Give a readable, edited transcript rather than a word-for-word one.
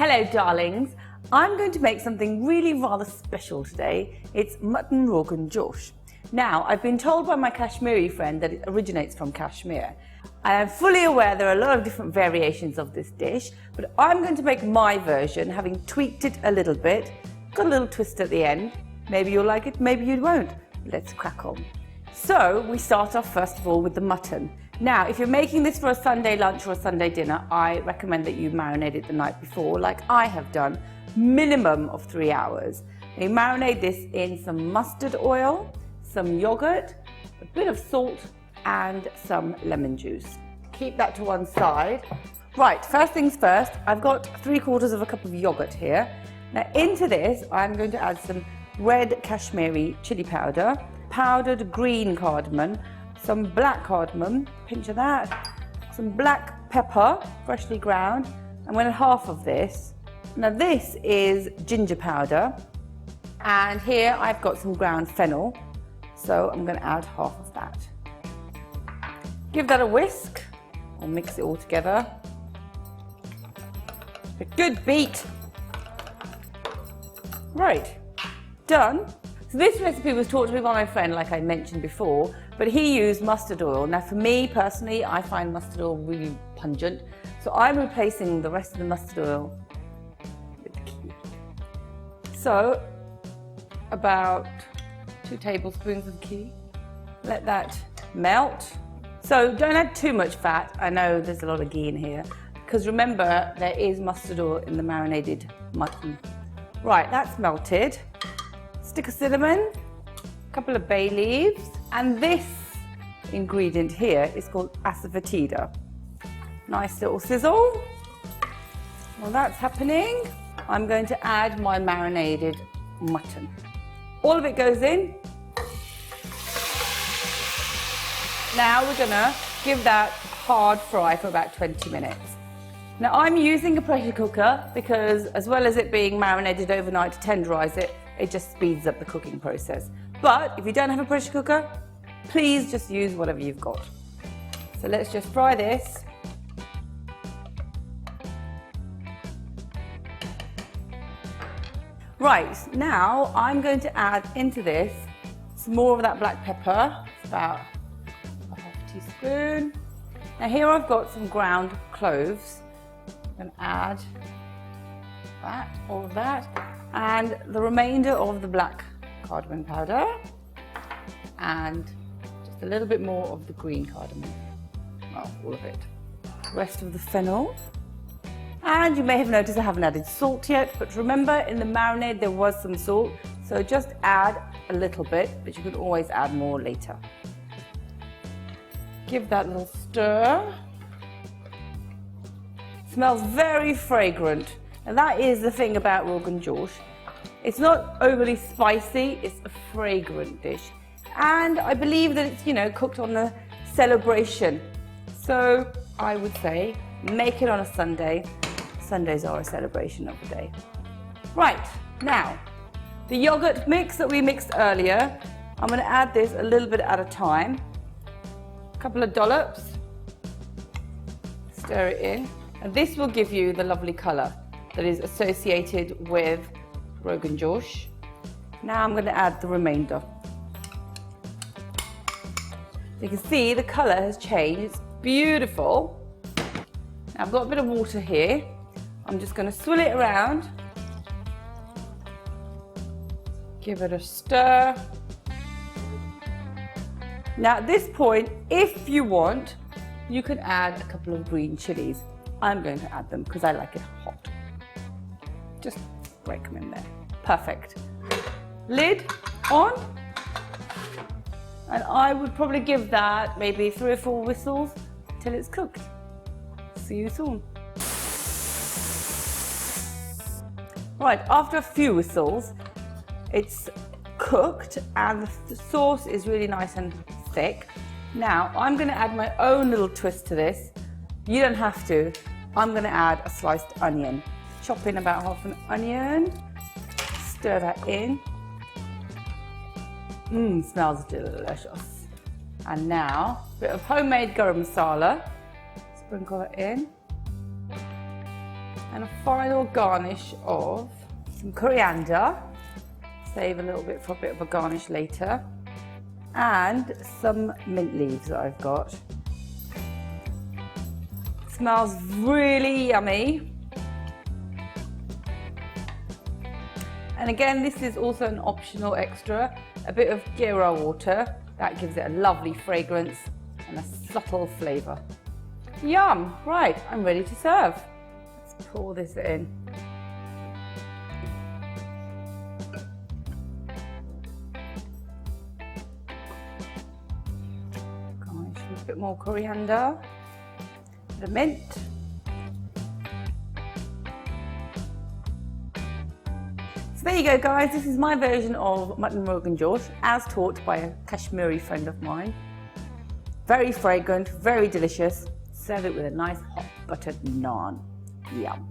Hello darlings, I'm going to make something really rather special today. It's Mutton Rogan Josh. Now, I've been told by my Kashmiri friend that it originates from Kashmir. I am fully aware there are a lot of different variations of this dish, but I'm going to make my version, having tweaked it a little bit. Got a little twist at the end. Maybe you'll like it, maybe you won't. Let's crack on. So, we start off first of all with the mutton. Now, if you're making this for a Sunday lunch or a Sunday dinner, I recommend that you marinate it the night before, like I have done, minimum of 3 hours. You marinate this in some mustard oil, some yogurt, a bit of salt, and some lemon juice. Keep that to one side. Right, first things first, I've got 3/4 of a cup of yogurt here. Now, into this, I'm going to add some red Kashmiri chili powder, powdered green cardamom, some black cardamom, pinch of that, some black pepper, freshly ground. I'm going to half of this. Now this is ginger powder, and here I've got some ground fennel, so I'm going to add half of that. Give that a whisk, or mix it all together. A good beat. Right, done. So this recipe was taught to me by my friend, like I mentioned before, but he used mustard oil. Now for me personally, I find mustard oil really pungent, so I'm replacing the rest of the mustard oil with ghee. So about 2 tablespoons of ghee. Let that melt. So don't add too much fat. I know there's a lot of ghee in here, because remember there is mustard oil in the marinated mutton. Right, that's melted. Stick of cinnamon, a couple of bay leaves, and this ingredient here is called asafoetida. Nice little sizzle. While that's happening, I'm going to add my marinated mutton. All of it goes in. Now we're gonna give that hard fry for about 20 minutes. Now I'm using a pressure cooker because as well as it being marinated overnight to tenderize it, it just speeds up the cooking process. But if you don't have a pressure cooker, please just use whatever you've got. So let's just fry this. Right, now I'm going to add into this some more of that black pepper. It's about a half teaspoon. Now here I've got some ground cloves. I'm going to add that, all of that, and the remainder of the black cardamom powder, and just a little bit more of the green cardamom. Well, all of it. The rest of the fennel. And you may have noticed I haven't added salt yet, but remember in the marinade there was some salt, so just add a little bit, but you can always add more later. Give that a little stir. Smells very fragrant, and that is the thing about Rogan Josh. It's not overly spicy, it's a fragrant dish. And I believe that it's, cooked on a celebration. So I would say, make it on a Sunday. Sundays are a celebration of the day. Right, now, the yogurt mix that we mixed earlier, I'm gonna add this a little bit at a time. A couple of dollops. Stir it in. And this will give you the lovely colour that is associated with Rogan Josh. Now I'm going to add the remainder. You can see the colour has changed. It's beautiful. Now I've got a bit of water here. I'm just going to swirl it around. Give it a stir. Now at this point, if you want, you can add a couple of green chillies. I'm going to add them because I like it hot. Just break them in there. Perfect. Lid on. And I would probably give that maybe 3 or 4 whistles till it's cooked. See you soon. Right, after a few whistles, it's cooked and the sauce is really nice and thick. Now, I'm going to add my own little twist to this. You don't have to. I'm going to add a sliced onion. Chop in about half an onion. Stir that in. Smells delicious. And now, a bit of homemade garam masala. Sprinkle it in. And a final garnish of some coriander, save a little bit for a bit of a garnish later, and some mint leaves that I've got. Smells really yummy. And again, this is also an optional extra, a bit of Kewra water. That gives it a lovely fragrance and a subtle flavour. Yum! Right, I'm ready to serve. Let's pour this in. Garnish with a bit more coriander, a bit of mint. So there you go guys, this is my version of Mutton Rogan Josh as taught by a Kashmiri friend of mine. Very fragrant, very delicious. Serve it with a nice hot buttered naan. Yum.